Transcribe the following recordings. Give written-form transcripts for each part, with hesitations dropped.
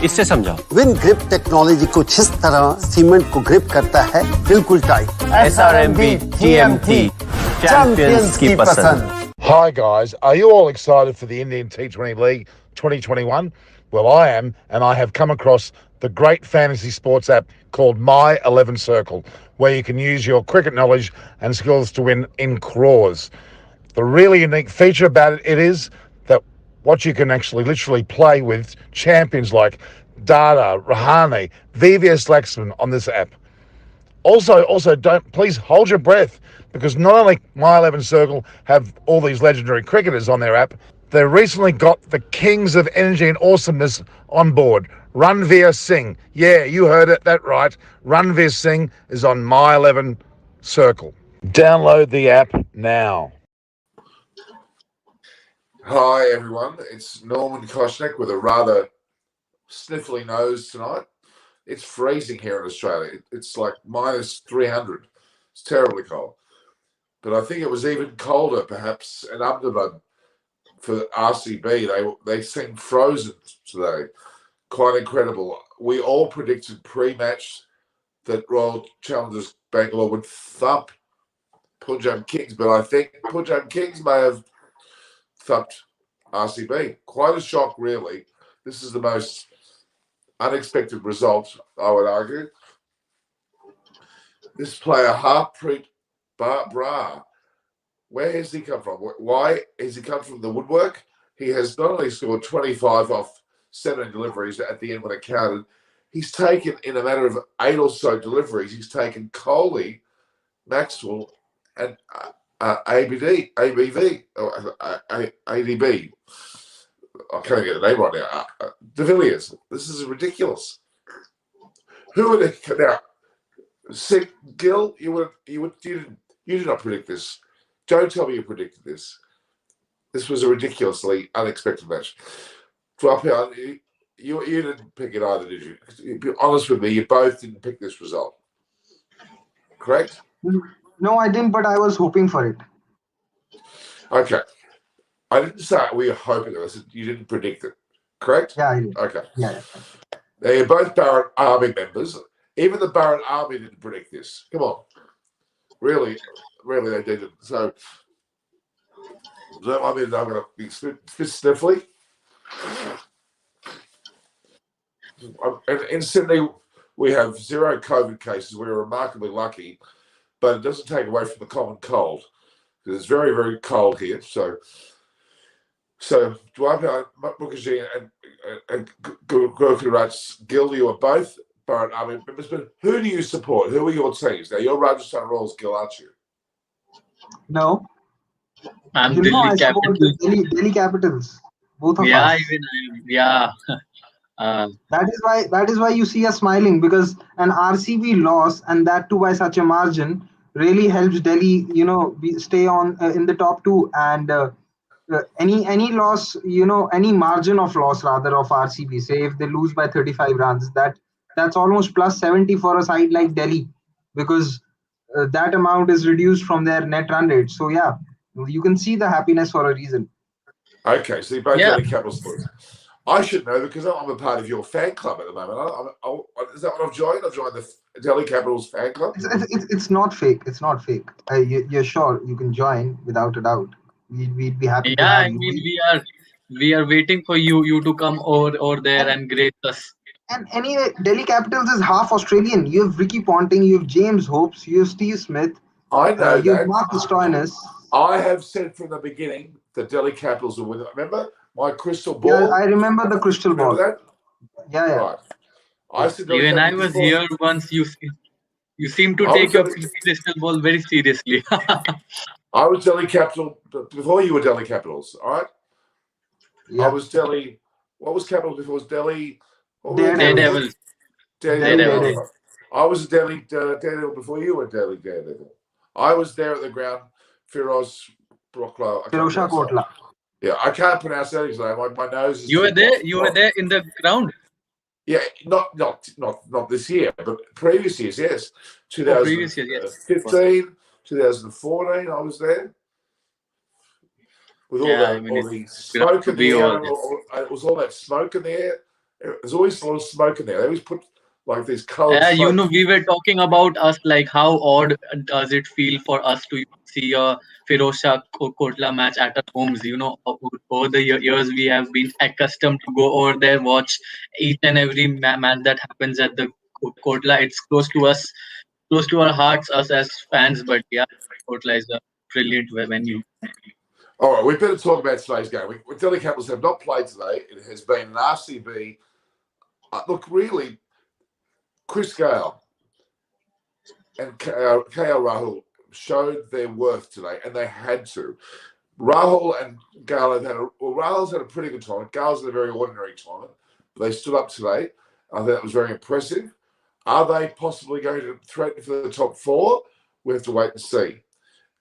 इससे समझाओ। Win grip technology कुछ इस तरह सीमेंट को ग्रिप करता है बिल्कुल टाइट। SRMB TMT चैंपियंस की पसंद। Hi guys, are you all excited for the Indian T20 League 2021? Well, I am, and I have come across the great fantasy sports app called My 11 Circle, where you can use your cricket knowledge and skills to win in crores. The really unique feature about it is that what you can actually literally play with champions like Dada, Rahane, VVS Laxman on this app. Also, don't please hold your breath, because not only My 11 Circle have all these legendary cricketers on their app, they recently got the kings of energy and awesomeness on board. Ranveer Singh. Yeah, you heard it, that right. Ranveer Singh is on My 11 Circle. Download the app now. Hi everyone, it's Norman Koshnek with a rather sniffly nose tonight. It's freezing here in Australia. It's like minus 300. It's terribly cold. But I think it was even colder perhaps in Ahmedabad for RCB. They seemed frozen today. Quite incredible. We all predicted pre-match that Royal Challengers Bangalore would thump Punjab Kings, but I think Punjab Kings may have thumped RCB. Quite a shock, really. This is the most unexpected result, I would argue. This player, Harpreet Brar, where has he come from? Why has he come from the woodwork? He has not only scored 25 off 7 deliveries at the end when it counted, he's taken, in a matter of 8 or so deliveries, he's taken Kohli, Maxwell, and ABD, ABV, or ADB. I can't get the name right now. De Villiers. This is ridiculous. Who are they now? Gil, you did not predict this. Don't tell me you predicted this. This was a ridiculously unexpected match. Drop out. You didn't pick it either, did you? Be honest with me, you both didn't pick this result. Correct? No, I didn't, but I was hoping for it. Okay. I didn't say we were hoping. I said you didn't predict it. Correct? Yeah, I did. Okay. Yeah. They're both Barrett Army members. Even the Barrett Army didn't predict this. Come on. Really they didn't. So, don't mind me that I'm going to be spit sniffly. In Sydney, we have 0 COVID cases. We're remarkably lucky, but it doesn't take away from the common cold. It's very, very cold here. So Dwight Mukherjee and Gurkharaj Gill, you are both Barrett Army members, but who do you support? Who are your teams? Now, you're Rajasthan Royals, Gill, aren't you? No. I'm I Delhi support Capitals. Delhi Capitals. Both of Yeah, us. yeah. That is why you see us smiling, because an RCB loss, and that too by such a margin, really helps Delhi, stay on in the top 2. And any loss, any margin of loss rather of RCB, say if they lose by 35 runs, that's almost plus 70 for a side like Delhi, because that amount is reduced from their net run rate. So yeah, you can see the happiness for a reason. Okay, so you're both Yeah. Delhi Capitals sports. I should know because I'm a part of your fan club at the moment. Is that what I've joined? I've joined the Delhi Capitals fan club. It's not fake. It's not fake. You're sure you can join without a doubt. We'd be happy to Yeah, have I you. mean, we are waiting for you to come over there and grace us. And anyway, Delhi Capitals is half Australian. You have Ricky Ponting, you have James Hopes, you have Steve Smith, I know you have that. Marcus Stoinis. I have said from the beginning the Delhi Capitals will win. Remember my crystal ball? Yeah, I remember the crystal ball. Remember that? Yeah. Right. I said Delhi Even I Capitals was before. here once. You seem to I take was your crystal ball very seriously. I was Delhi Capital before you were Delhi Capitals. All right. Yeah. I was Delhi. What was Capitals before? It was Delhi. Daredevil. Daredevil. I was Delhi Daredevil before you were Delhi Daredevil. I was there at the ground. Firozshah Kotla. Yeah, I can't pronounce that because my nose is. You were there. You were there in the ground. Yeah, not this year, but previous years, yes. 2015, 2014, I was there. With all the smoke in the air. It was all that smoke in the air. There's always a lot of smoke in there. They always put like these coloured smoke. We were talking about us, like how odd does it feel for us to see a Firoz Kotla match at our homes? Over the years we have been accustomed to go over there, watch each and every match that happens at the Kotla. It's close to us, close to our hearts, us as fans. But yeah, Kotla is a brilliant venue. All right, we better talk about today's game. Delhi Capitals have not played today. It has been an RCB. Look, really, Chris Gayle and KL Rahul showed their worth today, and they had to. Rahul and Gayle have had Rahul's had a pretty good tournament. Gale's had a very ordinary tournament, but they stood up today. I think that was very impressive. Are they possibly going to threaten for the top four? We have to wait and see.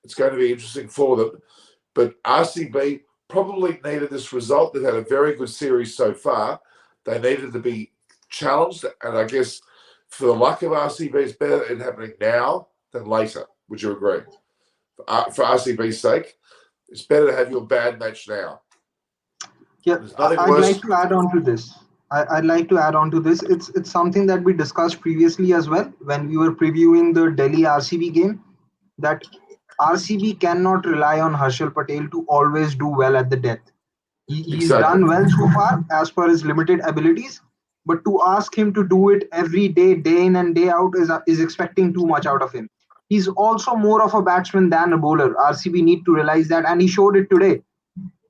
It's going to be interesting for them. But RCB probably needed this result. They've had a very good series so far. They needed to be challenged, and I guess for the luck of RCB, it's better it happening now than later. Would you agree? For RCB's sake, it's better to have your bad match now. Yeah, I'd like to add on to this. I'd like to add on to this. It's something that we discussed previously as well when we were previewing the Delhi RCB game, that RCB cannot rely on Harshal Patel to always do well at the death. He's done well so far as per his limited abilities, but to ask him to do it every day, day in and day out, is expecting too much out of him. He's also more of a batsman than a bowler. RCB need to realize that, and he showed it today.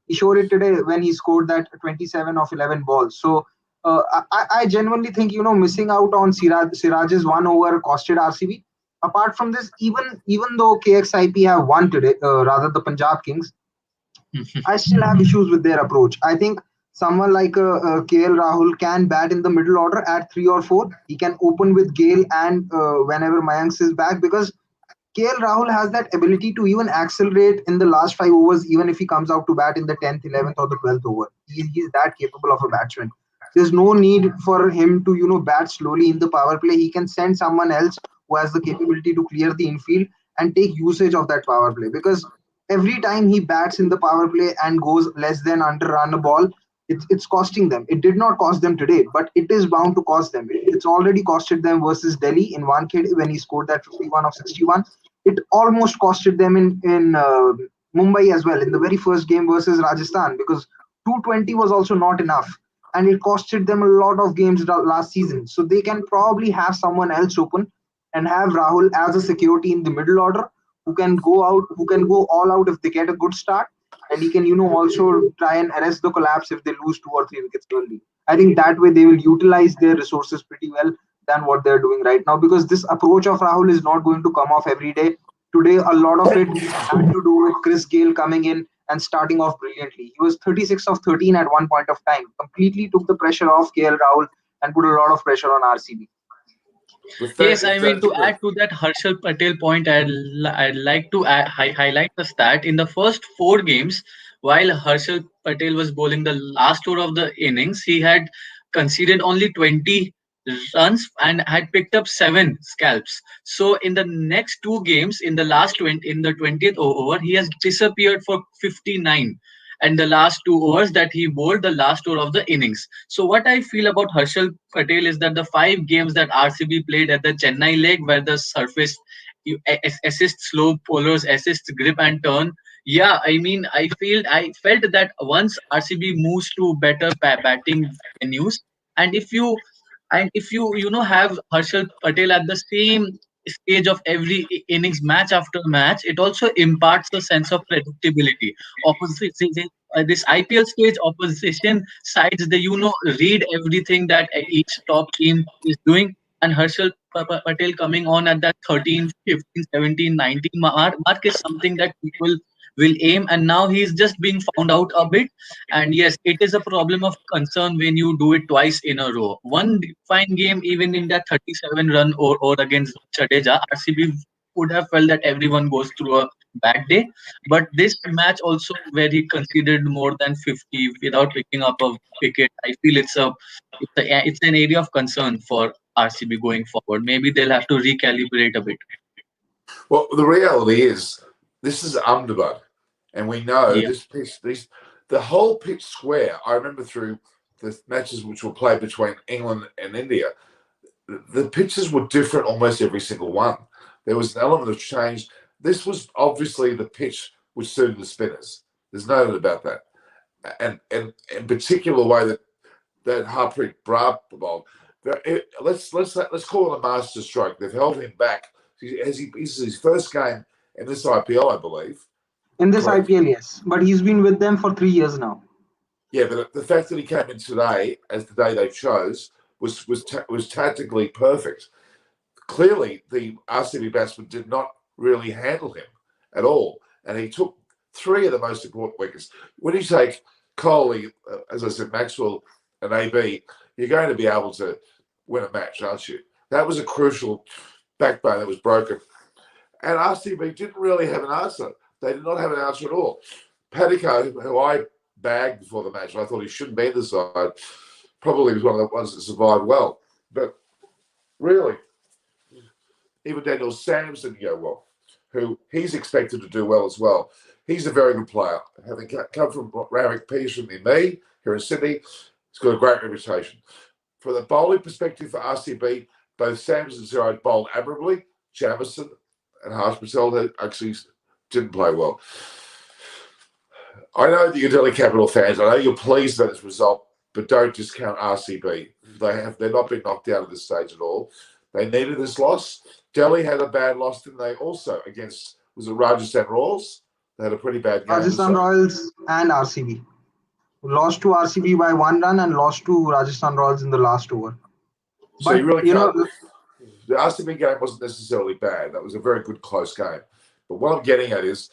He showed it today when he scored that 27 of 11 balls. So I genuinely think, missing out on Siraj's 1 over costed RCB. Apart from this, even though KXIP have won today, rather the Punjab Kings, I still have issues with their approach. I think someone like KL Rahul can bat in the middle order at 3 or 4. He can open with Gayle and whenever Mayank is back, because KL Rahul has that ability to even accelerate in the last 5 overs, even if he comes out to bat in the 10th, 11th or the 12th over. He's that capable of a batsman. There's no need for him to, bat slowly in the power play. He can send someone else who has the capability to clear the infield and take usage of that power play. Because every time he bats in the power play and goes less than under run a ball, it's costing them. It did not cost them today, but it is bound to cost them. It's already costed them versus Delhi in Wankhede when he scored that 51 of 61. It almost costed them in Mumbai as well in the very first game versus Rajasthan, because 220 was also not enough. And it costed them a lot of games last season. So they can probably have someone else open and have Rahul as a security in the middle order who can go all out if they get a good start. And he can, also try and arrest the collapse if they lose 2 or 3 wickets early. I think that way they will utilize their resources pretty well than what they're doing right now, because this approach of Rahul is not going to come off every day. Today, a lot of it had to do with Chris Gayle coming in and starting off brilliantly. He was 36 of 13 at one point of time, completely took the pressure off KL Rahul and put a lot of pressure on RCB. Yes, I mean, to add to that Harshal Patel point, I'd like to highlight the stat. In the first 4 games, while Harshal Patel was bowling the last over of the innings, he had conceded only 20 runs and had picked up 7 scalps. So in the next 2 games, in the 20th over, he has disappeared for 59. And the last 2 overs that he bowled, the last over of the innings. So what I feel about Harshal Patel is that the 5 games that RCB played at the Chennai leg, where the surface assist slow bowlers, assist grip and turn. Yeah, I mean, I felt that once RCB moves to better batting venues, and if you have Harshal Patel at the same stage of every innings, match after match, it also imparts a sense of predictability. This IPL stage, opposition sides, they read everything that each top team is doing, and Harshal Patel coming on at that 13, 15, 17, 19 mark is something that people will aim, and now he's just being found out a bit. And yes, it is a problem of concern when you do it twice in a row. One fine game, even in that 37 run or against Jadeja, RCB would have felt that everyone goes through a bad day. But this match also, where he conceded more than 50 without picking up a wicket, I feel it's an area of concern for RCB going forward. Maybe they'll have to recalibrate a bit. Well, the reality is, this is Ahmedabad, and we know this pitch, the whole pitch square. I remember through the matches which were played between England and India, the pitches were different almost every single one. There was an element of change. This was obviously the pitch which suited the spinners. There's no doubt about that. And in particular, the way that Harpreet Brar bowled. Let's call it a master stroke. They've held him back. This is his first game in this IPL, I believe. In this IPL, yes, but he's been with them for 3 years now. Yeah, but the fact that he came in today as the day they chose was tactically perfect. Clearly, the RCB batsman did not really handle him at all, and he took 3 of the most important wickets. When you take Kohli, as I said, Maxwell and AB, you're going to be able to win a match, aren't you? That was a crucial backbone that was broken. And RCB didn't really have an answer. They did not have an answer at all. Paddicker, who I bagged before the match, I thought he shouldn't be in the side, probably was one of the ones that survived well. But really, even Daniel Sams didn't go well, who he's expected to do well as well. He's a very good player. Having come from Rowing Peterson in me here in Sydney, he's got a great reputation. From the bowling perspective for RCB, both Sams and Zero bowled admirably. Jamison and Harpreet actually didn't play well. I know that you're Delhi Capital fans. I know you're pleased about this result, but don't discount RCB. They're not been knocked out at this stage at all. They needed this loss. Delhi had a bad loss, didn't they? Also against, was it Rajasthan Royals? They had a pretty bad game. Rajasthan Royals and RCB. Lost to RCB by 1 run and lost to Rajasthan Royals in the last over. So but, you really can't. The RCB game wasn't necessarily bad. That was a very good, close game. But what I'm getting at is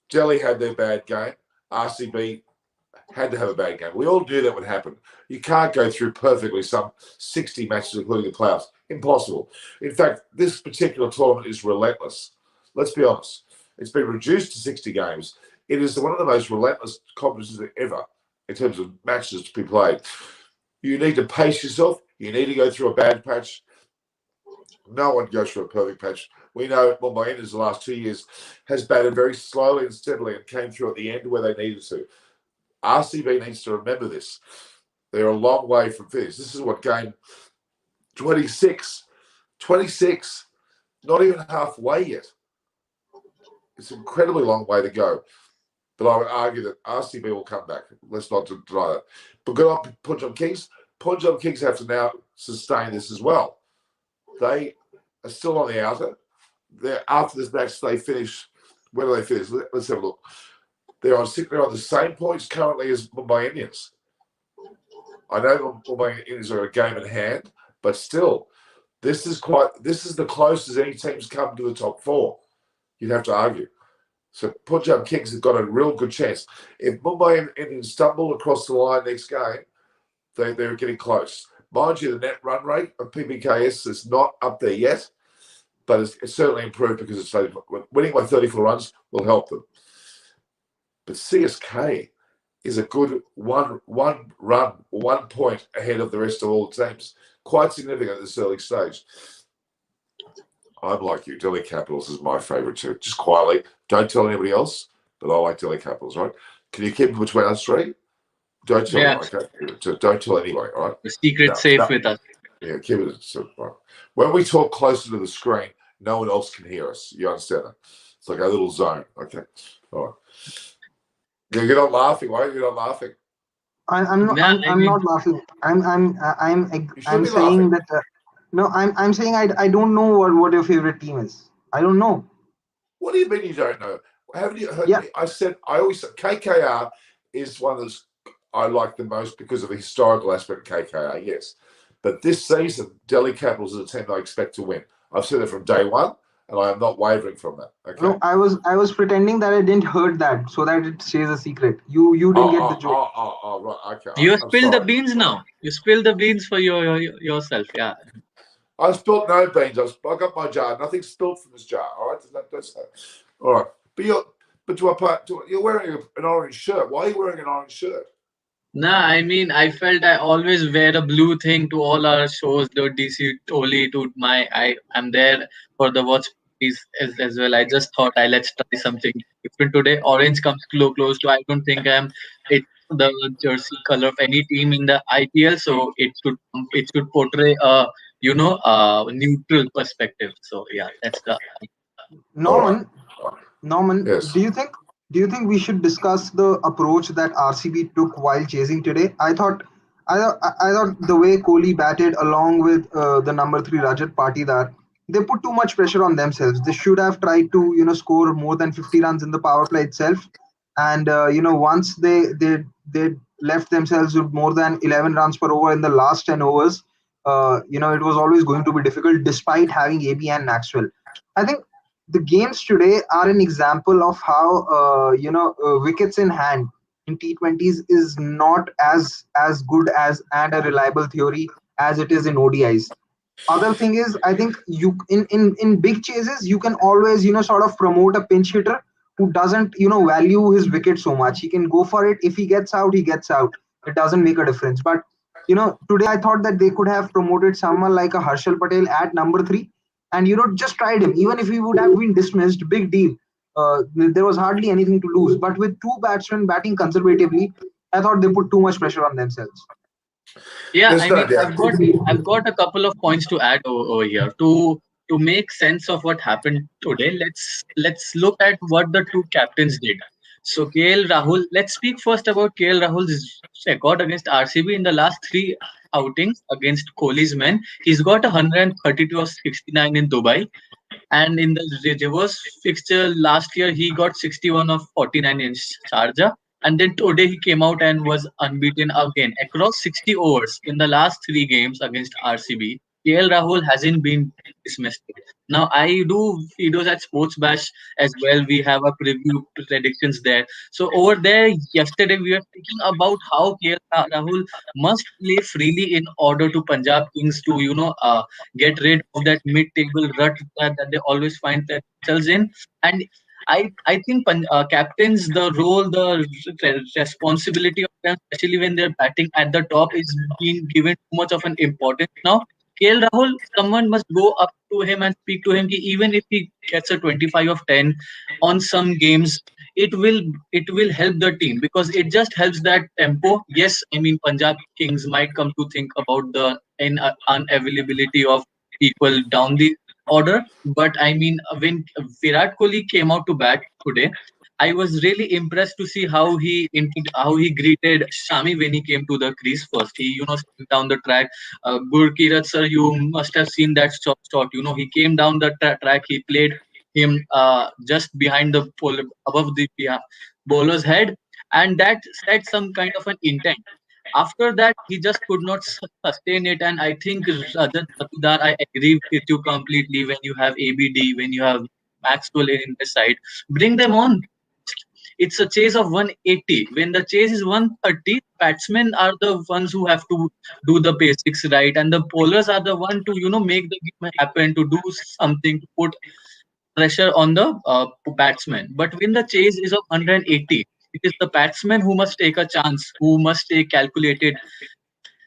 Delhi had their bad game. RCB had to have a bad game. We all knew that would happen. You can't go through perfectly some 60 matches, including the playoffs. Impossible. In fact, this particular tournament is relentless. Let's be honest. It's been reduced to 60 games. It is one of the most relentless competitions ever in terms of matches to be played. You need to pace yourself. You need to go through a bad patch. No one goes through a perfect patch. We know Mumbai Indians the last 2 years has batted very slowly and steadily and came through at the end where they needed to. RCB needs to remember this. They're a long way from finish. This is what game 26, not even halfway yet. It's an incredibly long way to go. But I would argue that RCB will come back. Let's not deny that. But good on Punjab Kings. Punjab Kings have to now sustain this as well. They are still on the outer. After this match, they finish. Where do they finish? Let's have a look. They're on the same points currently as Mumbai Indians. I know Mumbai Indians are a game in hand, but still, this is the closest any team's come to the top 4. You'd have to argue. So Punjab Kings have got a real good chance. If Mumbai Indians stumble across the line next game, they're getting close. Mind you, the net run rate of PBKS is not up there yet, but it's certainly improved because it's winning by 34 runs will help them. But CSK is a good one point ahead of the rest of all the teams. Quite significant at this early stage. I'm like you. Delhi Capitals is my favourite too. Just quietly. Don't tell anybody else, but I like Delhi Capitals, right? Can you keep it between us 3? Don't tell anyone, okay? Don't tell anybody, all right? The secret's safe with us. Yeah, keep it. Right. When we talk closer to the screen, no one else can hear us. You understand that? It's like a little zone. Okay. All right. You're not laughing. Why are you not laughing? I'm not laughing. I'm saying that. No, I'm saying I don't know what your favorite team is. I don't know. What do you mean you don't know? Haven't you heard me? I always said KKR is one of those I like the most because of the historical aspect of KKR, yes. But this season, Delhi Capitals is a team I expect to win. I've said it from day one, and I am not wavering from that. Okay. No, I was pretending that I didn't heard that, so that it stays a secret. You didn't get the joke. Right. Okay. You spilled the beans now. You spilled the beans for yourself. Yeah. I spilled no beans. I got my jar. Nothing spilled from this jar. All right. All right. But you're wearing an orange shirt. Why are you wearing an orange shirt? Nah, I mean, I felt I always wear a blue thing to all our shows. The DC Oli to I'm there for the watch parties as well. I just thought let's try something different today. Orange comes close to. I don't think the jersey color of any team in the IPL, so it should portray a neutral perspective. So yeah, that's the. All right. Norman, Norman, Yes. do you think we should discuss the approach that RCB took while chasing today? I thought the way Kohli batted along with the number three Rajat Patidar, they put too much pressure on themselves. They should have tried to score more than 50 runs in the power play itself, and once they left themselves with more than 11 runs per over in the last 10 overs, it was always going to be difficult despite having AB and Maxwell. I think the games today are an example of how wickets in hand in T20s is not as good as and a reliable theory as it is in ODIs. Other thing is, I think you in big chases you can always sort of promote a pinch hitter who doesn't value his wicket so much. He can go for it. If he gets out, he gets out. It doesn't make a difference. But today I thought that they could have promoted someone like a Harshal Patel at number three, and just tried him. Even if he would have been dismissed, big deal. There was hardly anything to lose. But with two batsmen batting conservatively, I thought they put too much pressure on themselves. Yeah, There's I no mean, doubt. I've got a couple of points to add over here to make sense of what happened today. Let's look at what the two captains did. So KL Rahul, let's speak first about KL Rahul's record against RCB in the last three outings against Kohli's men. He's got 132 of 69 in Dubai, and in the reverse fixture last year, he got 61 of 49 in Sharjah. And then today he came out and was unbeaten again across 60 overs in the last three games against RCB. KL Rahul hasn't been dismissed. Now I do videos at Sports Bash as well. We have a preview predictions there. So over there yesterday we were speaking about how KL Rahul must play freely in order to Punjab Kings to get rid of that mid-table rut that they always find themselves in. And I think captains, the role, the responsibility of them, especially when they're batting at the top, is being given too much of an importance now. KL Rahul, someone must go up to him and speak to him. Even if he gets a 25 of 10 on some games, it will help the team because it just helps that tempo. Yes, I mean Punjab Kings might come to think about the unavailability of people down the order, but I mean when Virat Kohli came out to bat today, I was really impressed to see how he greeted Shami when he came to the crease first. He stepped down the track. Gurkirat sir, you must have seen that shot. He came down the track. He played him just behind the above the bowler's head, and that set some kind of an intent. After that, he just could not sustain it, and I think Rajat Patidar, I agree with you completely. When you have ABD, when you have Maxwell in the side, bring them on. It's a chase of 180. When the chase is 130, batsmen are the ones who have to do the basics right, and the bowlers are the one to make the game happen, to do something, to put pressure on the batsman. But when the chase is of 180, it is the batsman who must take a chance, who must take calculated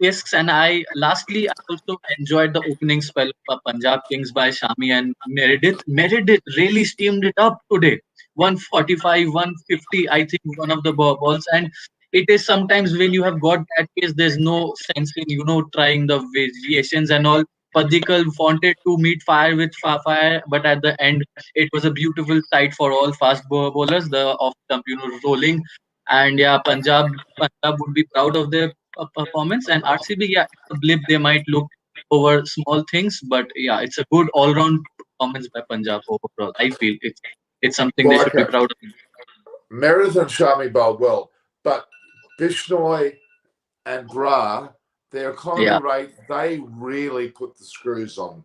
risks. And I also enjoyed the opening spell of Punjab Kings by Shami and Meredith. Meredith really steamed it up today. 145, 150, I think one of the balls. And it is sometimes when you have got that case, there's no sense in trying the variations and all. Padikal wanted to meet fire with fire, but at the end, it was a beautiful sight for all fast bowlers. The off stump, rolling, and yeah, Punjab would be proud of their performance. And RCB, yeah, it's a blip. They might look over small things, but yeah, it's a good all-round performance by Punjab overall. I feel it's something they Well, should be okay. proud of. Meredith and Shami bowled well, but Bishnoi and Brar, their economy Yeah. rate, they really put the screws on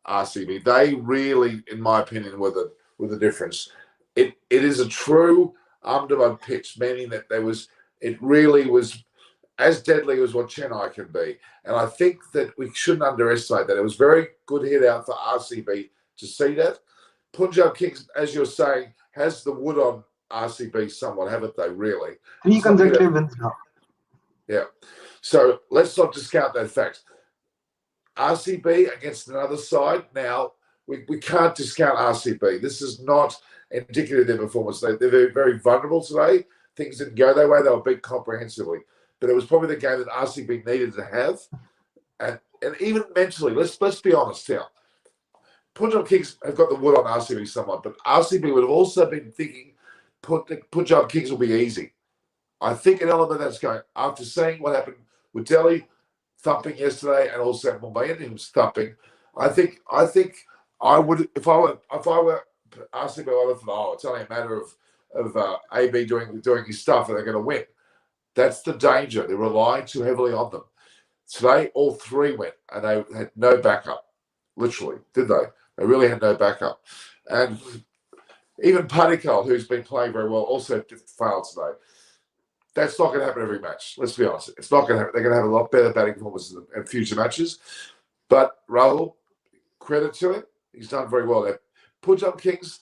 RCB. They really, in my opinion, were the difference. It is a true Ahmedabad pitch, meaning that it really was as deadly as what Chennai can be. And I think that we shouldn't underestimate that. It was very good hit out for RCB to see that. Punjab Kings, as you're saying, has the wood on RCB somewhat, haven't they, really? Three consecutive wins now. Yeah. So let's not discount that fact. RCB against another side. Now, we can't discount RCB. This is not indicative of their performance. They're very, very vulnerable today. things didn't go their way. They were beat comprehensively. But it was probably the game that RCB needed to have. And even mentally, let's be honest here. Punjab Kings have got the wood on RCB somewhat, but RCB would have also been thinking Punjab Kings will be easy. I think an element that's going, after seeing what happened with Delhi thumping yesterday and also Mumbai Indians thumping, I think I would, if I were RCB, I would have thought, oh, it's only a matter of AB doing his stuff and they're going to win. That's the danger. They're relying too heavily on them. Today, all three went and they had no backup. Literally, did they? They really had no backup. And even Padikkal, who's been playing very well, also failed today. That's not going to happen every match. Let's be honest. It's not going to happen. They're going to have a lot better batting performances in future matches. But Rahul, credit to him, he's done very well there. Punjab Kings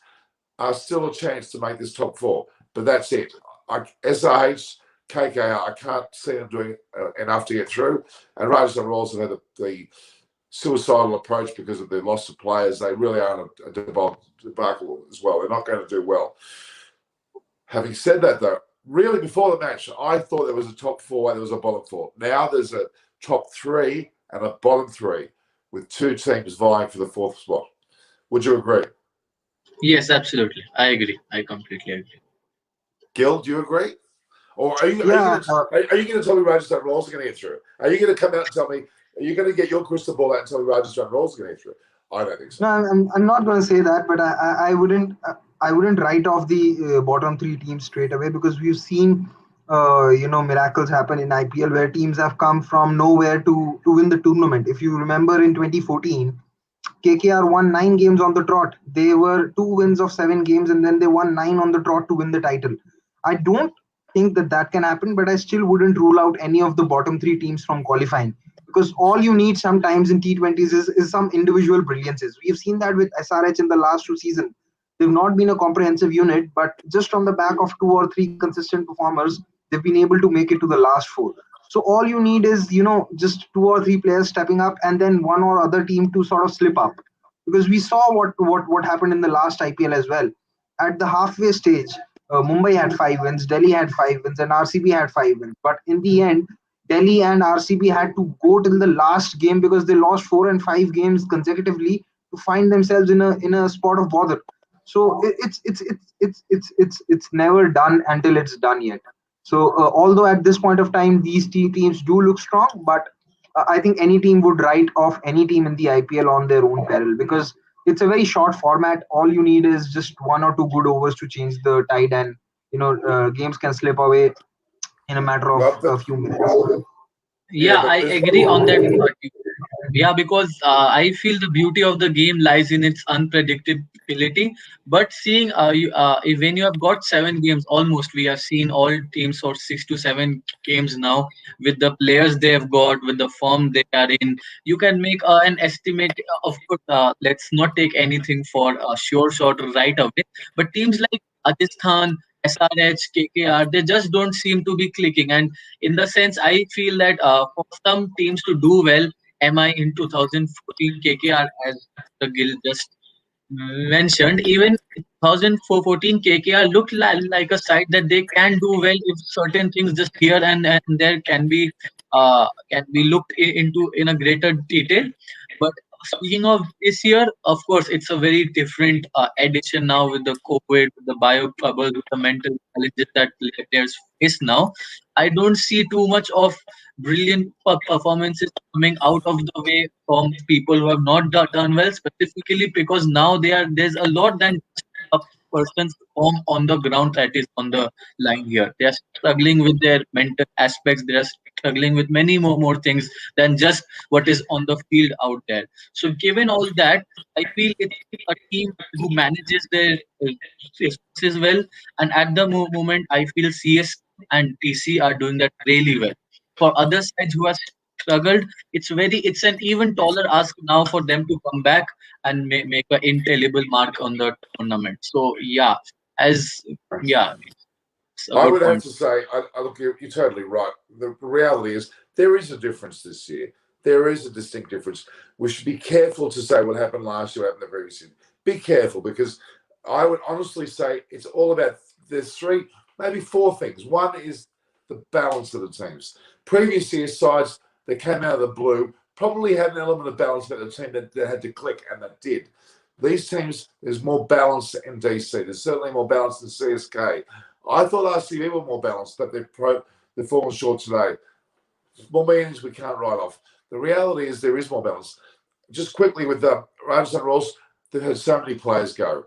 are still a chance to make this top four, but that's it. SRH, KKR, I can't see them doing enough to get through. And Rajasthan Royals have had the suicidal approach because of their loss of players. They really are a debacle as well. They're not going to do well. Having said that, though, really before the match, I thought there was a top four and there was a bottom four. Now there's a top three and a bottom three with two teams vying for the fourth spot. Would you agree? Yes, absolutely. I agree. I completely agree. Gil, do you agree? Or are you going to tell me Rajasthan Royals are going to get through? Are you going to come out and tell me, are you going to get your crystal ball out and tell me Rajasthan Royals are going to get through? I don't think so. No, I'm not going to say that, but I wouldn't write off the bottom three teams straight away, because we've seen miracles happen in IPL where teams have come from nowhere to win the tournament. If you remember in 2014, KKR won 9 games on the trot. They were 2 wins of 7 games, and then they won 9 on the trot to win the title. I don't think that can happen, but I still wouldn't rule out any of the bottom 3 teams from qualifying, because all you need sometimes in T20s is some individual brilliances. We've seen that with SRH in the last 2 seasons. They've not been a comprehensive unit, but just on the back of 2 or 3 consistent performers, they've been able to make it to the last 4. So all you need is, just 2 or 3 players stepping up, and then one or other team to sort of slip up. Because we saw what happened in the last IPL as well. At the halfway stage, Mumbai had 5 wins, Delhi had 5 wins, and RCB had 5 wins. But in the end, Delhi and RCB had to go till the last game because they lost 4 and 5 games consecutively to find themselves in a spot of bother. So it's never done until it's done yet. So although at this point of time these teams do look strong, but I think any team would write off any team in the IPL on their own peril, because it's a very short format. All you need is just 1 or 2 good overs to change the tide, and games can slip away in a matter of a few minutes. Yeah, I agree on that. Yeah, because I feel the beauty of the game lies in its unpredictability. But seeing when you have got 7 games, almost we have seen all teams for 6 to 7 games now, with the players they have got, with the form they are in, you can make an estimate. Of course, let's not take anything for sure shot right away. But teams like Rajasthan, SRH, KKR, they just don't seem to be clicking. And in the sense, I feel that for some teams to do well, MI in 2014, KKR, as the Gill just mentioned, even 2014 KKR looked like a side that they can do well if certain things just here and there can be looked into in a greater detail. But speaking of this year, of course, it's a very different edition now with the COVID, with the bio bubble, with the mental challenges that players face now. I don't see too much of brilliant performances coming out of the way from people who have not done well, specifically because now there's a lot than just a person's form on the ground that is on the line here. They are struggling with their mental aspects. They are struggling with many more things than just what is on the field out there. So given all that, I feel it's a team who manages their resources well, and at the moment I feel CS and TC are doing that really well. For other sides who have struggled, it's an even taller ask now for them to come back and make an indelible mark on the tournament. So yeah, it's a I good would point. have to say, look, you're totally right. The reality is there is a difference this year. There is a distinct difference. We should be careful to say what happened last year, what happened the previous year. Be careful, because I would honestly say it's all about there's three, maybe four things. One is the balance of the teams. Previous year sides that came out of the blue probably had an element of balance about the team that had to click, and that did. These teams, there's more balance in DC. There's certainly more balance in CSK. I thought RCB were more balanced, but they've fallen short today. More meetings we can't write off. The reality is there is more balance. Just quickly with the Rajasthan Royals, they've had so many players go.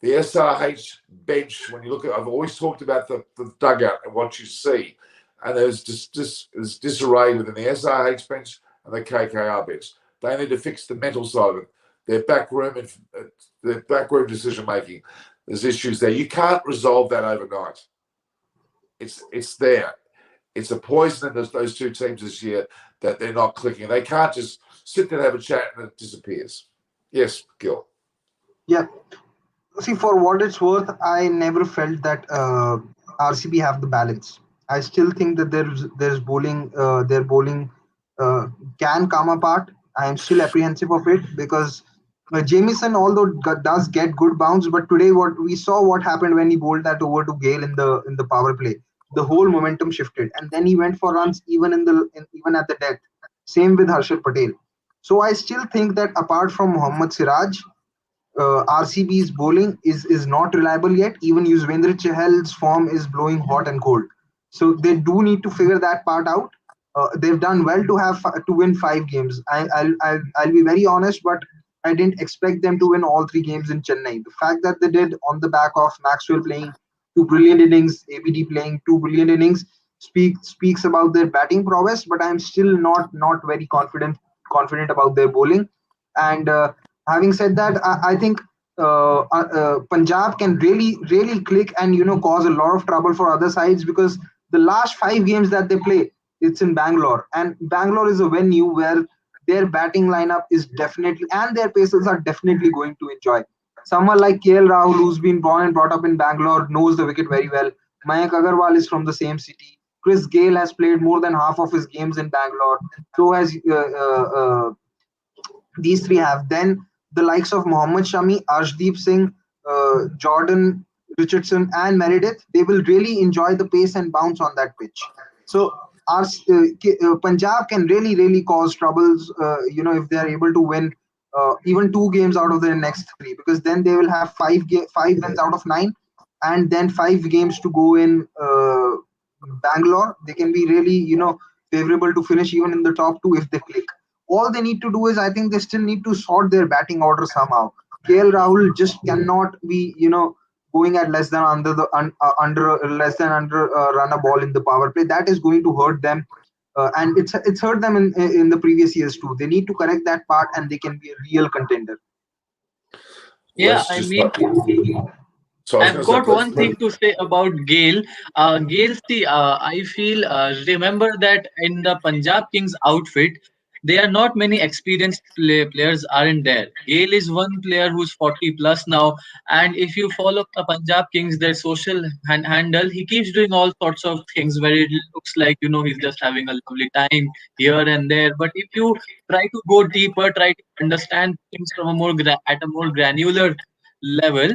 The SRH bench, when you look at, I've always talked about the dugout and what you see, and there's there's disarray within the SRH bench and the KKR bench. They need to fix the mental side of it. Their backroom decision making. There's issues there. You can't resolve that overnight. It's there. It's a poison in those two teams this year that they're not clicking. They can't just sit there and have a chat and it disappears. Yes, Gil. Yeah. See, for what it's worth, I never felt that RCB have the balance. I still think that there's bowling, their bowling can come apart. I am still apprehensive of it because Jamieson, although does get good bounce, but today what happened when he bowled that over to Gayle in the power play, the whole momentum shifted, and then he went for runs even even at the death. Same with Harshal Patel. So I still think that apart from Mohammad Siraj, RCB's bowling is not reliable yet. Even Yuzvendra Chahal's form is blowing hot and cold. So they do need to figure that part out. They've done well to win 5 games. I'll be very honest, but I didn't expect them to win all 3 games in Chennai. The fact that they did on the back of Maxwell playing 2 brilliant innings, ABD playing 2 brilliant innings, speaks about their batting prowess. But I'm still not very confident about their bowling. And having said that, I think Punjab can really click and cause a lot of trouble for other sides because the last 5 games that they play, it's in Bangalore, and Bangalore is a venue where their batting lineup is definitely, and their pacers are definitely going to enjoy. Someone like KL Rahul, who's been born and brought up in Bangalore, knows the wicket very well. Mayank Agarwal is from the same city. Chris Gayle has played more than half of his games in Bangalore. So has these three have. Then the likes of Mohammad Shami, Arshdeep Singh, Jordan Richardson, and Meredith, they will really enjoy the pace and bounce on that pitch. So Punjab can really cause troubles, if they are able to win even 2 games out of their next 3, because then they will have 5 wins out of 9, and then 5 games to go in Bangalore. They can be really, favorable to finish even in the top 2 if they click. All they need to do is, I think they still need to sort their batting order somehow. KL Rahul just cannot be, going at less than under run a ball in the power play. That is going to hurt them, and it's hurt them in the previous years too. They need to correct that part, and they can be a real contender. Yeah, I mean, I've got one thing to say about Gayle. Gayle, see, I feel, remember that in the Punjab Kings outfit, there are not many experienced players aren't there. Gayle is one player who's 40 plus now, and if you follow the Punjab Kings, their social handle, he keeps doing all sorts of things where it looks like he's just having a lovely time here and there. But if you try to go deeper, try to understand things from a at a more granular level,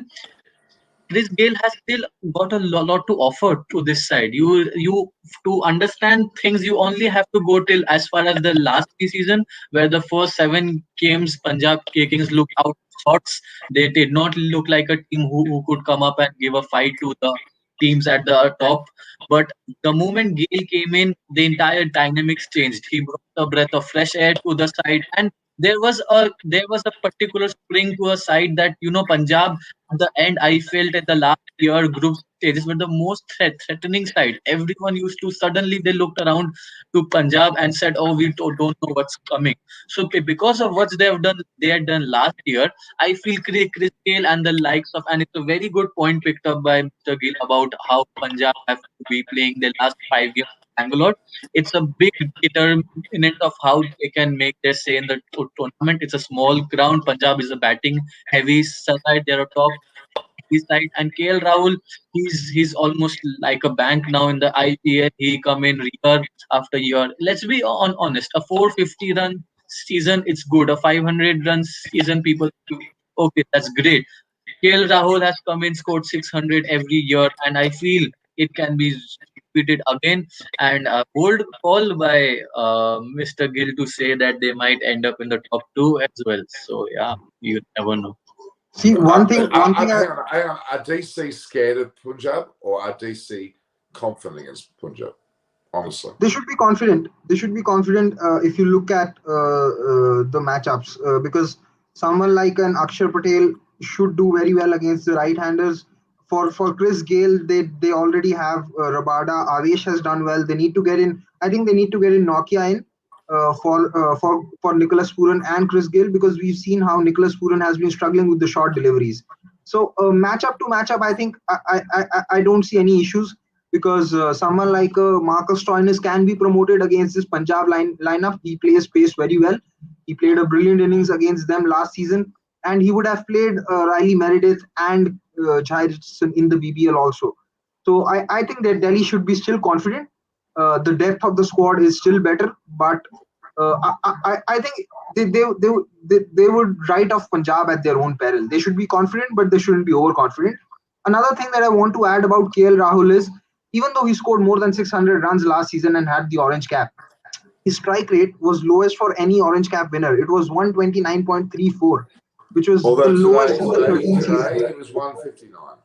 Chris Gayle has still got a lot to offer to this side. You to understand things, you only have to go till as far as the last season, where the first 7 games Punjab Kings looked out of sorts. They did not look like a team who could come up and give a fight to the teams at the top. But the moment Gayle came in, the entire dynamics changed. He brought a breath of fresh air to the side, and there was a particular spring to a side that Punjab at the end, I felt at the last year group stages were the most threatening side. Everyone used to suddenly they looked around to Punjab and said, "Oh, we don't know what's coming." So because of what they had done last year, I feel Chris Gayle and the likes of, and it's a very good point picked up by Mr. Gill about how Punjab have to be playing the last 5 games. Bangalore, it's a big determinant of how they can make their say in the tournament. It's a small ground. Punjab is a batting heavy side. They're a top his side, and KL Rahul, he's almost like a bank now in the IPL. He come in year after year. Let's be honest. A 450 run season, it's good. A 500 run season, people, okay, that's great. KL Rahul has come in, scored 600 every year, and I feel it can be repeated again. And a bold call by Mr. Gill to say that they might end up in the top two as well. So yeah, you never know. See, one thing Hang on. Are DC scared of Punjab or are DC confident against Punjab? Honestly, they should be confident. They should be confident if you look at the matchups because someone like an Akshar Patel should do very well against the right-handers. For Chris Gayle, they already have Rabada. Avesh has done well. They need to get in. I think they need to get in Nokia in for Nicholas Pooran and Chris Gayle because we've seen how Nicholas Pooran has been struggling with the short deliveries. So matchup to matchup, I think I don't see any issues because someone like Marcus Stoinis can be promoted against this Punjab lineup. He plays pace very well. He played a brilliant innings against them last season, and he would have played Riley Meredith and Jai Richardson in the BBL also. So I think that Delhi should be still confident. The depth of the squad is still better, but I think they would write off Punjab at their own peril. They should be confident, but they shouldn't be overconfident. Another thing that I want to add about KL Rahul is even though he scored more than 600 runs last season and had the orange cap, his strike rate was lowest for any orange cap winner. It was 129.34, which was the lowest in the 13 seasons. Today it was 159.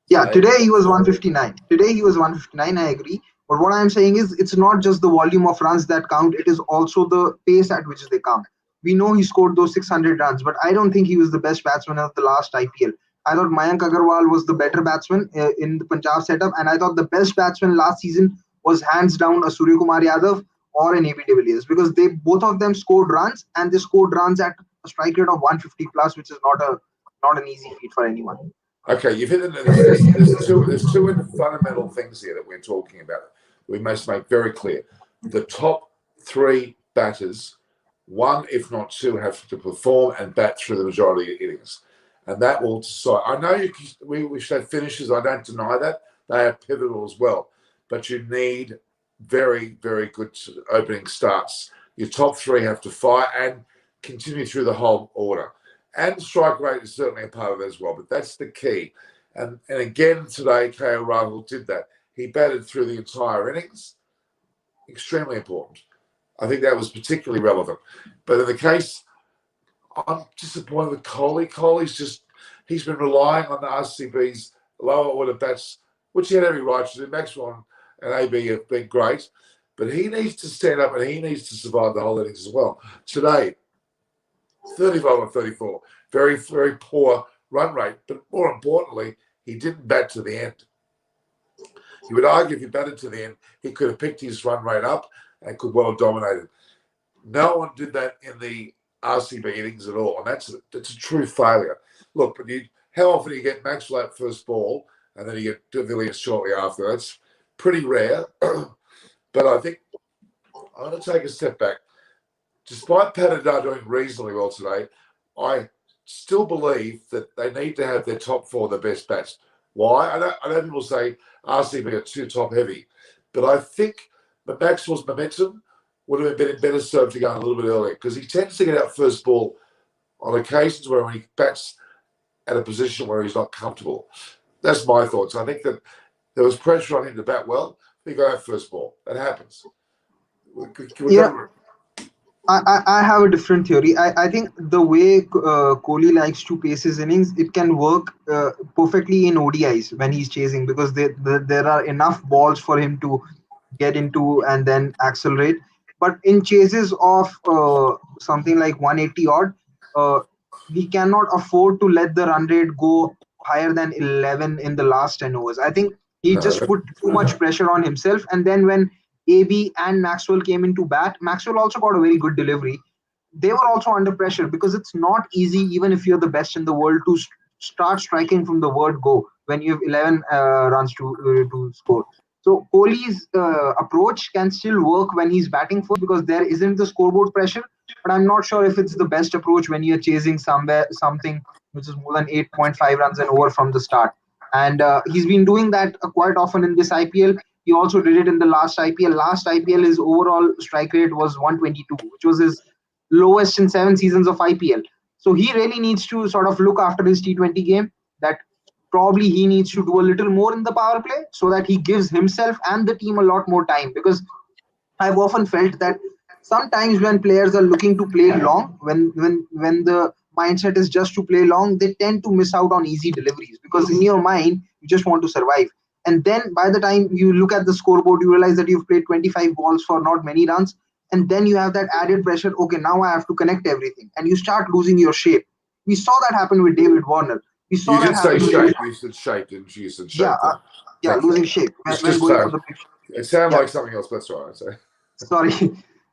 Yeah, today he was 159. Today he was 159, I agree. But what I'm saying is it's not just the volume of runs that count, it is also the pace at which they come. We know he scored those 600 runs, but I don't think he was the best batsman of the last IPL. I thought Mayank Agarwal was the better batsman in the Punjab setup, and I thought the best batsman last season was hands down a Surya Kumar Yadav or an AB de Villiers because they both of them scored runs and they scored runs at a strike rate of 150 plus, which is not an easy feat for anyone. Okay, you've hit it. There's two fundamental things here that we're talking about. We must make very clear. The top three batters, one if not two, have to perform and bat through the majority of innings. And that will decide. I know we should have finishes. I don't deny that. They are pivotal as well. But you need very, very good opening starts. Your top three have to fire and continue through the whole order. And strike rate is certainly a part of it as well. But that's the key. And again today, KL Rahul did that. He batted through the entire innings. Extremely important. I think that was particularly relevant. But in the case, I'm disappointed with Kohli. He's been relying on the RCB's lower order bats, which he had every right to do. Maxwell and AB have been great, but he needs to stand up and he needs to survive the whole innings as well. Today, 35 or 34, very, very poor run rate, but more importantly, he didn't bat to the end. You would argue if he batted to the end, he could have picked his run rate up and could well have dominated. No one did that in the RCB innings at all, and that's a true failure. Look, but how often do you get Maxwell at first ball and then you get de Villiers shortly after? That's pretty rare. But I think I'm going to take a step back. Despite Patadar doing reasonably well today, I still believe that they need to have their top four, the best bats. Why? I know people say RCB are too top heavy, but I think the Maxwell's momentum would have been better served to go a little bit earlier because he tends to get out first ball on occasions where when he bats at a position where he's not comfortable. That's my thoughts. I think that there was pressure on him to bat well. He got out first ball. That happens. I have a different theory. I think the way Kohli likes to pace his innings, it can work perfectly in ODIs when he's chasing because there are enough balls for him to get into and then accelerate. But in chases of something like 180 odd, he cannot afford to let the run rate go higher than 11 in the last 10 overs. I think he just put too much pressure on himself. And then when AB and Maxwell came into bat, Maxwell also got a very good delivery. They were also under pressure because it's not easy, even if you're the best in the world, to start striking from the word go when you have 11 runs to score. So Kohli's approach can still work when he's batting first because there isn't the scoreboard pressure. But I'm not sure if it's the best approach when you're chasing something which is more than 8.5 runs an over from the start. And he's been doing that quite often in this IPL. He also did it in the last IPL. Last IPL, his overall strike rate was 122, which was his lowest in 7 seasons of IPL. So he really needs to sort of look after his T20 game. that probably he needs to do a little more in the power play so that he gives himself and the team a lot more time. Because I've often felt that sometimes when players are looking to play long, when the mindset is just to play long, they tend to miss out on easy deliveries because in your mind you just want to survive. And then by the time you look at the scoreboard, you realize that you've played 25 balls for not many runs, and then you have that added pressure. Okay, now I have to connect everything, and you start losing your shape. We saw that happen with David Warner. We saw You that did say happen with shape. You said shape, didn't you? You said yeah, shape then. yeah, Thank you. losing shape when Just going for the big. it sounded Yeah, like something else, but that's all right. So sorry.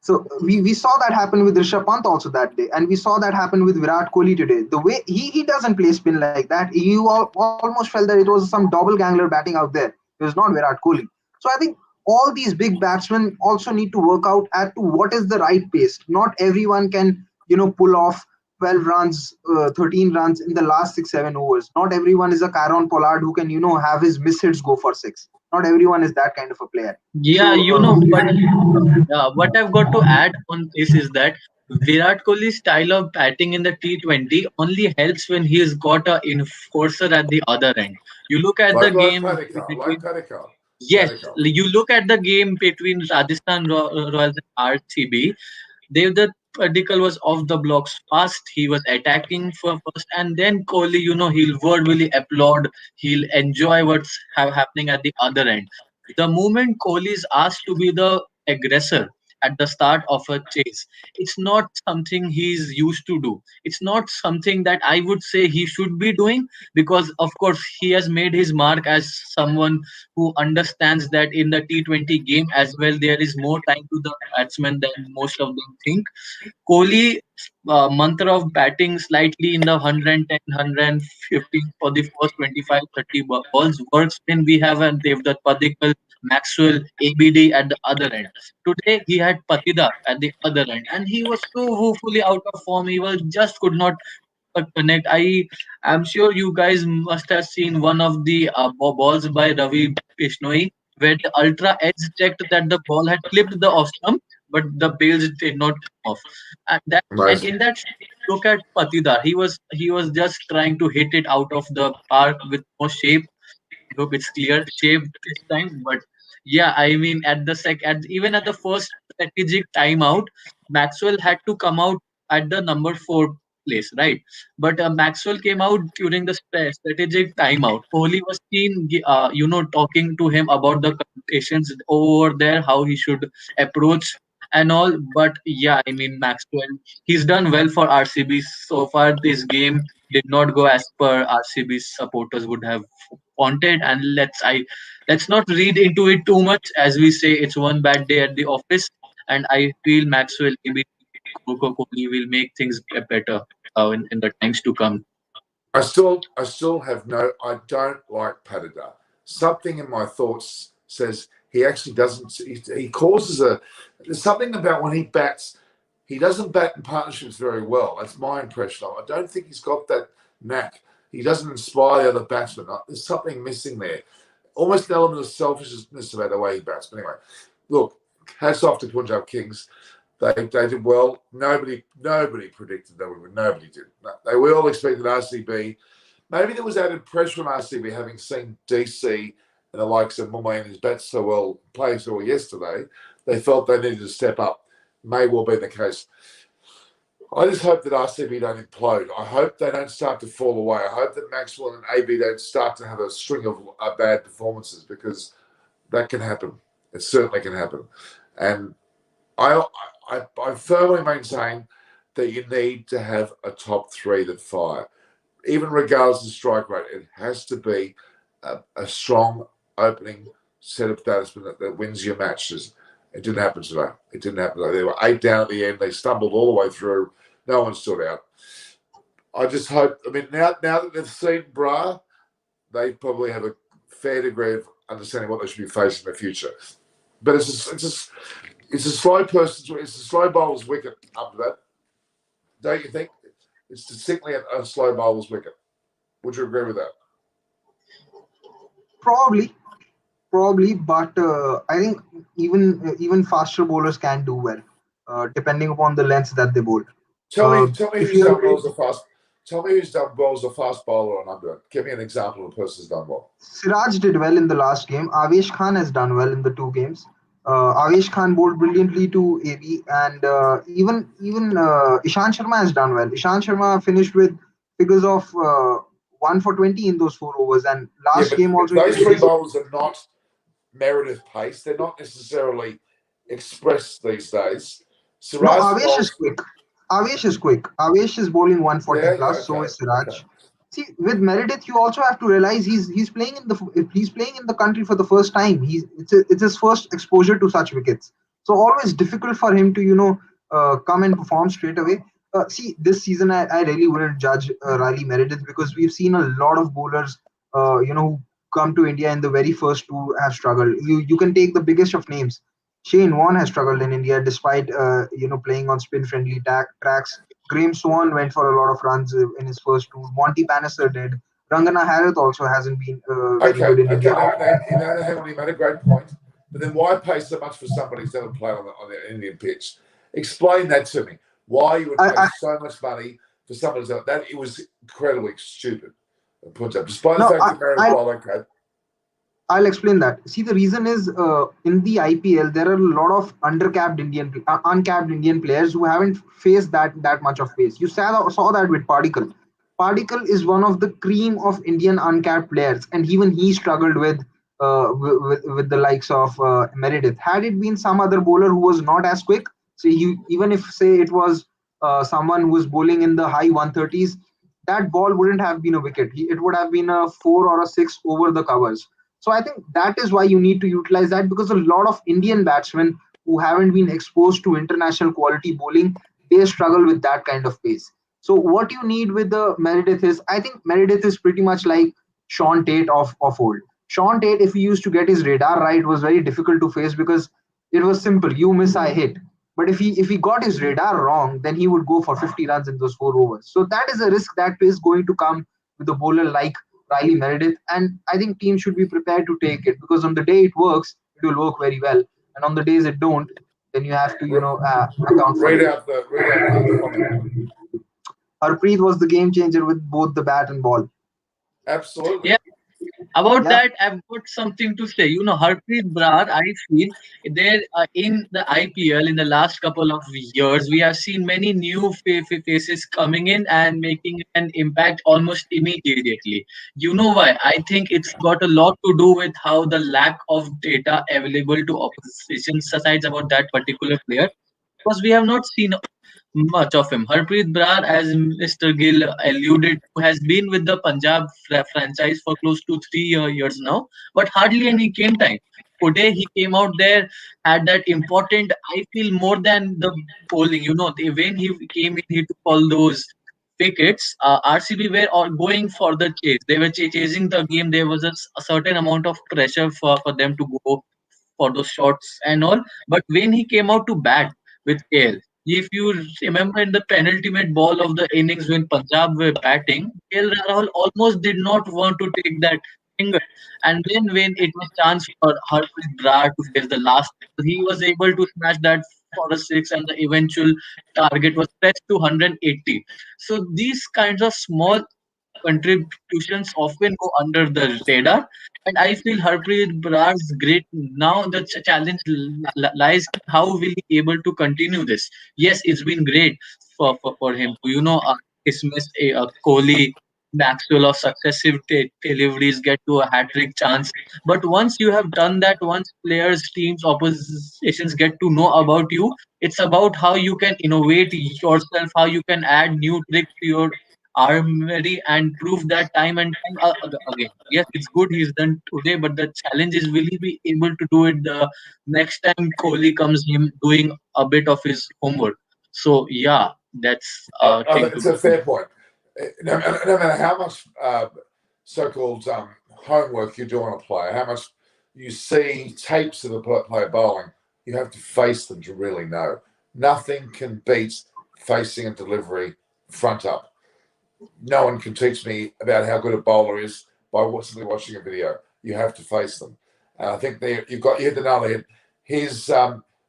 So we saw that happen with Rishabh Pant also that day, and we saw that happen with Virat Kohli today. The way he doesn't play spin like that, you almost felt that it was some double gangler batting out there. It was not Virat Kohli. So I think all these big batsmen also need to work out at to what is the right pace. Not everyone can pull off 12 runs, 13 runs in the last 6 7 overs. Not everyone is a Kieron Pollard who can have his miss hits go for six. Not everyone is that kind of a player. Yeah, So what I've got to add on this is that Virat Kohli's style of batting in the T20 only helps when he's got a enforcer at the other end. You look at the like game Panikar, between Yes, Panikar. you look at the game between Rajasthan Royals and RCB. Devdutt Padikkal was off the blocks fast. He was attacking for first, and then Kohli, he'll verbally applaud. He'll enjoy what's happening at the other end. The moment Kohli is asked to be the aggressor at the start of a chase, it's not something he's used to do. It's not something that I would say he should be doing because, of course, he has made his mark as someone who understands that in the T20 game as well, there is more time to the batsman than most of them think. Kohli mantra of batting slightly in the 110, for the first 25, 30 balls works when we have a Devdutt Padikkal, Maxwell, ABD at the other end. Today he had Patida at the other end, and he was so woefully out of form. He was just could not connect. I'm sure you guys must have seen one of the balls by Ravi Bishnoi where the ultra edge checked that the ball had clipped the off stump, but the bails did not come off. And Amazing. in that, look at Patidar. He was just trying to hit it out of the park with no shape. Hope it's clear shape this time. But yeah, I mean, even at the first strategic timeout, Maxwell had to come out at the number 4 place, right? But Maxwell came out during the strategic timeout. Kohli was seen, talking to him about the conditions over there, how he should approach and all. But yeah, I mean, Maxwell, he's done well for RCB so far. This game did not go as per RCB's supporters would have wanted, and let's not read into it too much. As we say, it's one bad day at the office, and I feel Maxwell, maybe Coco Kohli will make things better in the times to come. I still have no. I don't like Patida. Something in my thoughts says he actually doesn't. He causes a. There's something about when he bats. He doesn't bat in partnerships very well. That's my impression. I don't think he's got that knack. He doesn't inspire the other batsmen. There's something missing there. Almost an element of selfishness about the way he bats. But anyway, look, hats off to Punjab Kings. They did well. Nobody predicted they would win. Nobody did. No, they were all expected RCB. Maybe there was added pressure on RCB having seen DC and the likes of Mumbai and his bats so well, playing so well yesterday. They felt they needed to step up. May well be the case. I just hope that RCB don't implode. I hope they don't start to fall away. I hope that Maxwell and AB don't start to have a string of bad performances because that can happen. It certainly can happen. And I firmly maintain that you need to have a top 3 that fire. Even regardless of strike rate, it has to be a strong opening set of batsmen that wins your matches. It didn't happen today. They were 8 down at the end. They stumbled all the way through. No one stood out. I just hope. I mean, now that they've seen Brar, they probably have a fair degree of understanding what they should be facing in the future. But it's a slow person. It's a slow bowler's wicket after that. Don't you think? It's distinctly a slow bowler's wicket. Would you agree with that? Probably, but I think even faster bowlers can do well, depending upon the lengths that they bowl. Tell me If who's you done have well as a fast. Tell me who's done well as a fast bowler on unbeaten. Give me an example of a person who's done well. Siraj did well in the last game. Avesh Khan has done well in the 2 games. Avesh Khan bowled brilliantly to AB, and even Ishant Sharma has done well. Ishant Sharma finished with figures of 1 for 20 in those 4 overs, and last game also. Those three bowlers are not Meredith pace. They're not necessarily expressed these days. Siraj no, Avesh is quick. Avesh is quick. Avesh is bowling 140 plus. okay, So is Siraj. Okay. See, with Meredith, you also have to realize he's playing in the country for the first time. It's his first exposure to such wickets. So always difficult for him to come and perform straight away. See, this season I really wouldn't judge Riley Meredith, because we've seen a lot of bowlers who come to India in the very first two have struggled. You can take the biggest of names. Shane Warne has struggled in India despite playing on spin friendly tracks. Graham Swan went for a lot of runs in his first two. Monty Bannister did. Rangana Harath also hasn't been very good in India. Hamilton, you made a great point. But then why pay so much for somebody who's never played on the Indian pitch? Explain that to me. Why you would pay so much money for somebody that it was incredibly stupid. Punjab, despite the fact that Mary well, okay. I'll explain that. See, the reason is in the IPL there are a lot of uncapped Indian players who haven't faced that much of pace. You saw that with Padikkal. Padikkal is one of the cream of Indian uncapped players, and even he struggled with the likes of Meredith. Had it been some other bowler who was not as quick, even if say it was someone who was bowling in the high 130s, that ball wouldn't have been a wicket. It would have been a 4 or a 6 over the covers. So I think that is why you need to utilize that, because a lot of Indian batsmen who haven't been exposed to international quality bowling, they struggle with that kind of pace. So what you need with the Meredith is, I think Meredith is pretty much like Sean Tate of old. Sean Tate, if he used to get his radar right, was very difficult to face because it was simple. You miss, I hit. But if he got his radar wrong, then he would go for 50 runs in those 4 overs. So that is a risk that is going to come with a bowler like Riley Meredith, and I think teams should be prepared to take it, because on the day it works, it will work very well, and on the days it don't, then you have to account for it. Read out the Harpreet was the game changer with both the bat and ball. Absolutely. Yeah. About that, I've got something to say. Harpreet Brar, I feel there in the IPL in the last couple of years, we have seen many new faces coming in and making an impact almost immediately. You know why? I think it's got a lot to do with how the lack of data available to opposition sides about that particular player, because we have not seen much of him. Harpreet Brar, as Mr. Gill alluded to, has been with the Punjab franchise for close to 3 years now, but hardly any game time. Today he came out there, had that important, I feel, more than the bowling. When he came in, he took all those wickets. RCB were all going for the chase. They were chasing the game. There was a certain amount of pressure for them to go for those shots and all. But when he came out to bat with Gayle, if you remember in the penultimate ball of the innings when Punjab were batting, Rahul almost did not want to take that finger. And then when it was chance for Harpreet Brar to face the last, he was able to smash that for a 6, and the eventual target was stretched to 180. So these kinds of small contributions often go under the radar. And I feel Harpreet Brar is great. Now the challenge lies how will he be able to continue this. Yes, it's been great for him to dismiss a Kohli, Maxwell of successive deliveries, get to a hat trick chance. But once you have done that, once players, teams, oppositions get to know about you, it's about how you can innovate yourself, how you can add new tricks to your armory and prove that time and time again. Yes, it's good he's done today, but the challenge is, will he be able to do it the next time Kohli comes him doing a bit of his homework? So yeah, that's it's a fair point. No matter how much so-called homework you do on a player, how much you see tapes of a player bowling, you have to face them to really know. Nothing can beat facing a delivery front up. No one can teach me about how good a bowler is by simply watching a video. You have to face them. And I think you hit the nail on the head. His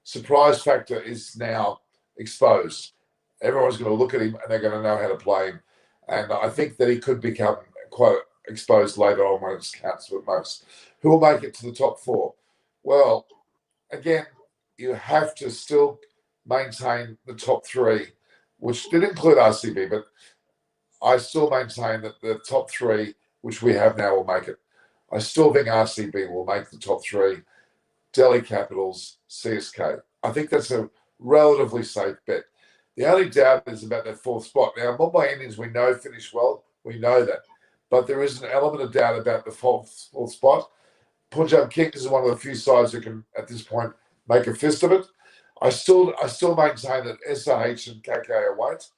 surprise factor is now exposed. Everyone's going to look at him and they're going to know how to play him. And I think that he could become quite exposed later on when it counts for most. Who will make it to the top four? Well, again, you have to still maintain the top three, which did include RCB, but I still maintain that the top three, which we have now, will make it. I still think RCB will make the top three. Delhi Capitals, CSK. I think that's a relatively safe bet. The only doubt is about that fourth spot. Now, Mumbai Indians, we know, finished well. We know that. But there is an element of doubt about the fourth spot. Punjab Kings is one of the few sides that can, at this point, make a fist of it. I still maintain that SRH and KKR won't.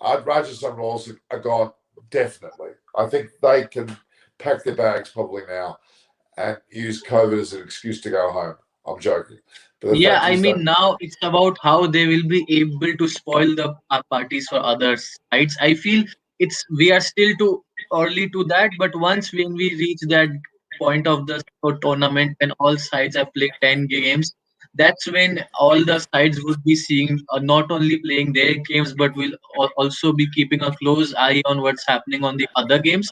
Rajasthan Royals are gone, definitely. I think they can pack their bags probably now and use COVID as an excuse to go home. I'm joking. But Yeah, I mean, now it's about how they will be able to spoil the parties for other sides. I feel we are still too early to that, but once when we reach that point of the tournament and all sides have played 10 games, that's when all the sides would be seeing not only playing their games, but will also be keeping a close eye on what's happening on the other games.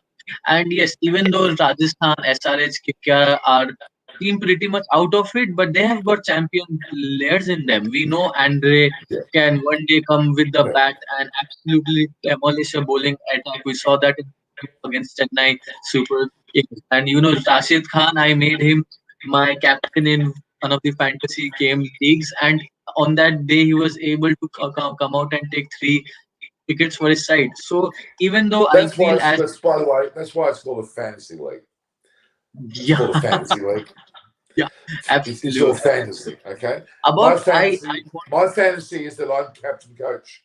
And yes, even though Rajasthan, SRH, KKR are team pretty much out of it, but they have got champion players in them. We know Andre can one day come with the bat and absolutely demolish a bowling attack. We saw that against Chennai Super Kings. And Rashid Khan, I made him my captain in one of the fantasy game leagues, and on that day he was able to come out and take 3 wickets for his side. So even though I feel as by the way, that's why it's called a fantasy league. It's called a fantasy league. Yeah, absolutely. It's all fantasy, okay? My fantasy is that I'm captain coach.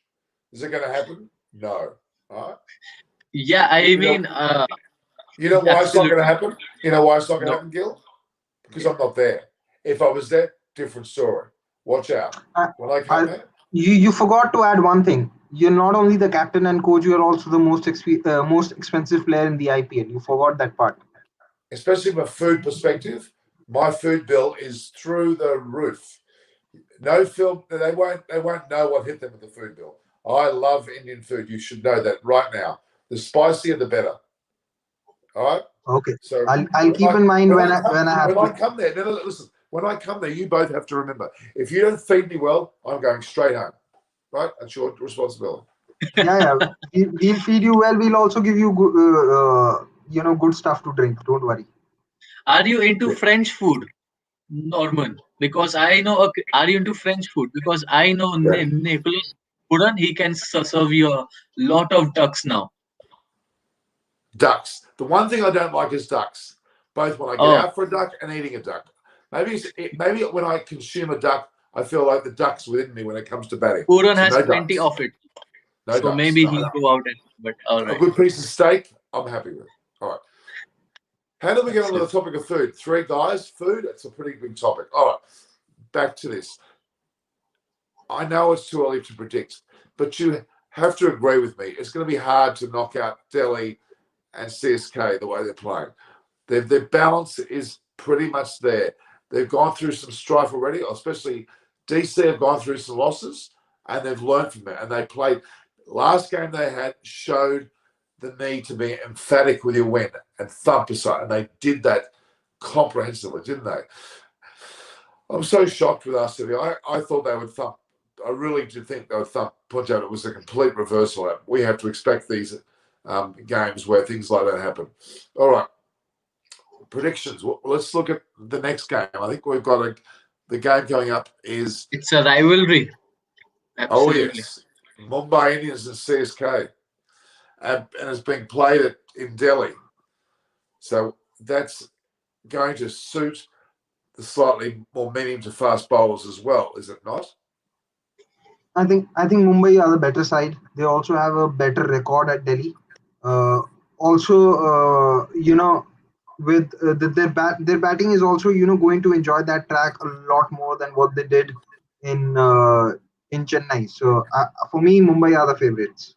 Is it going to happen? No. All right? Yeah, I mean... you know why it's not going to happen? You know why it's not going to happen, Gil? Because I'm not there. If I was there, different story. Watch out. When I come there... You forgot to add one thing. You're not only the captain and coach, you're also the most expensive player in the IPL. You forgot that part. Especially from a food perspective, my food bill is through the roof. No film, they won't know what hit them with the food bill. I love Indian food. You should know that right now. The spicier, the better. All right. Okay. So I'll keep in mind when I come there. No, listen. When I come there, you both have to remember: if you don't feed me well, I'm going straight home. Right? That's your responsibility. Yeah. We'll feed you well. We'll also give you good stuff to drink. Don't worry. Are you into French food, Norman? Because I know. Are you into French food? Because I know Nicholas Puran. He can serve you a lot of ducks now. Ducks. The one thing I don't like is ducks. Both when I get out for a duck and eating a duck. Maybe when I consume a duck, I feel like the duck's within me when it comes to batting. Puran has plenty of it. So ducks. Maybe he'll go out and... But all right. A good piece of steak, I'm happy with. All right. How do we get onto the topic of food? 3 guys, food, it's a pretty big topic. All right, back to this. I know it's too early to predict, but you have to agree with me. It's going to be hard to knock out Delhi and CSK the way they're playing. Their balance is pretty much there. They've gone through some strife already, especially DC have gone through some losses, and they've learned from it. And they played, last game they had showed the need to be emphatic with your win and thump aside. And they did that comprehensively, didn't they? I'm so shocked with RCB. I thought they would thump. I really did think they would thump Punjab. It was a complete reversal. We have to expect these games where things like that happen. All right. Predictions. Well, let's look at the next game. I think we've got the game coming up is... It's a rivalry. Absolutely. Oh, yes. Mumbai Indians and CSK. And it's being played in Delhi. So that's going to suit the slightly more medium to fast bowlers as well, is it not? I think Mumbai are the better side. They also have a better record at Delhi. With their batting is also going to enjoy that track a lot more than what they did in Chennai. So for me, Mumbai are the favorites.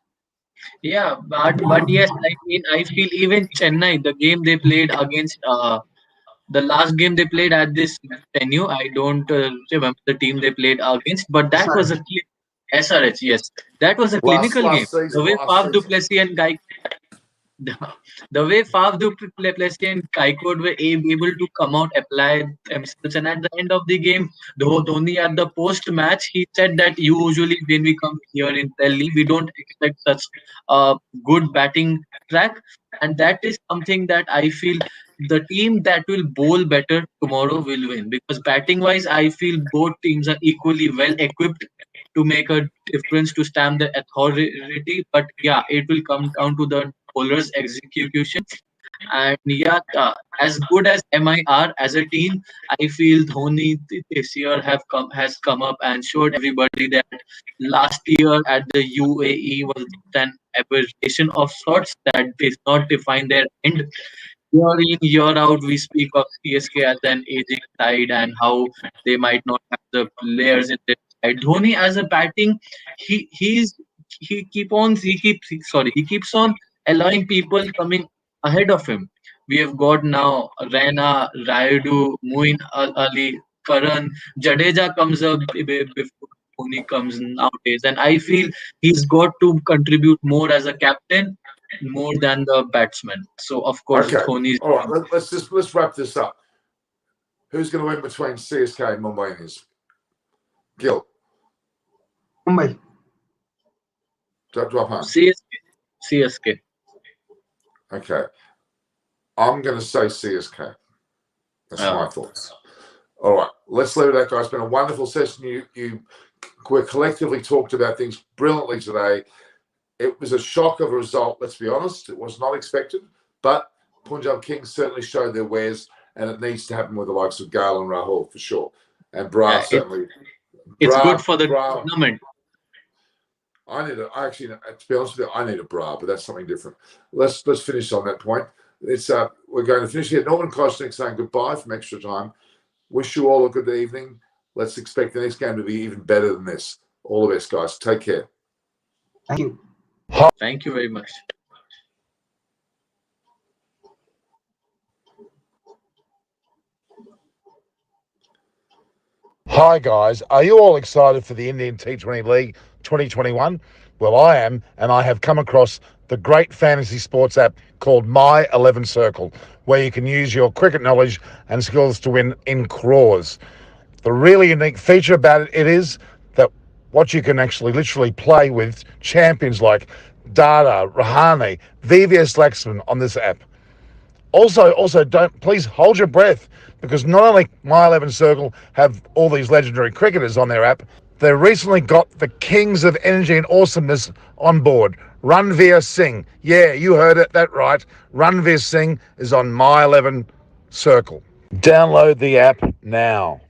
Yeah, but yes, I mean, I feel even Chennai, the game they played against the last game they played at this venue, I don't remember the team they played against, but that was a SRH, yes. That was a clinical game. The way Faf du Plessis and Guy the way Faf du Plessis and Gaikwad were able to come out, apply themselves, and at the end of the game, Dhoni at the post match, he said that usually when we come here in Delhi, we don't expect such a good batting track, and that is something that I feel the team that will bowl better tomorrow will win, because batting wise, I feel both teams are equally well equipped to make a difference to stamp the authority. But yeah, it will come down to the bowler's execution. And yeah, as good as MI are as a team, I feel Dhoni this year has come up and showed everybody that last year at the UAE was an aberration of sorts that did not define their end. Year in, year out, we speak of CSK as an aging side and how they might not have the players in their side. Dhoni as a batting, he keeps on allowing people coming ahead of him. We have got now Raina, Rayudu, Muin Ali, Karan, Jadeja comes up before Dhoni comes nowadays, and I feel he's got to contribute more as a captain more than the batsman. So of course, Okay. Dhoni's. All right. Let's wrap this up. Who's going to win between CSK and Mumbai Indians? Gil. Mumbai. CSK. Okay. I'm going to say CSK. That's my thoughts. All right. Let's leave it at that, guys. It's been a wonderful session. We collectively talked about things brilliantly today. It was a shock of a result, let's be honest. It was not expected. But Punjab Kings certainly showed their wares, and it needs to happen with the likes of Gayle and Rahul for sure. And Brar certainly. It's good for the tournament. To be honest with you, I need a Brar, but that's something different. Let's finish on that point. We're going to finish here. Norman Kosnick saying goodbye from Extra Time. Wish you all a good evening. Let's expect the next game to be even better than this. All the best, guys. Take care. Thank you. Thank you very much. Hi guys, are you all excited for the Indian T20 League 2021? Well, I am, and I have come across the great fantasy sports app called My 11 Circle, where you can use your cricket knowledge and skills to win in crores. The really unique feature about it is that what you can actually literally play with champions like Dada, Rahane, VVS Laxman on this app. Also, please hold your breath, because not only My 11 Circle have all these legendary cricketers on their app, they recently got the kings of energy and awesomeness on board. Ranveer Singh. Yeah, you heard it, that right. Ranveer Singh is on My 11 Circle. Download the app now.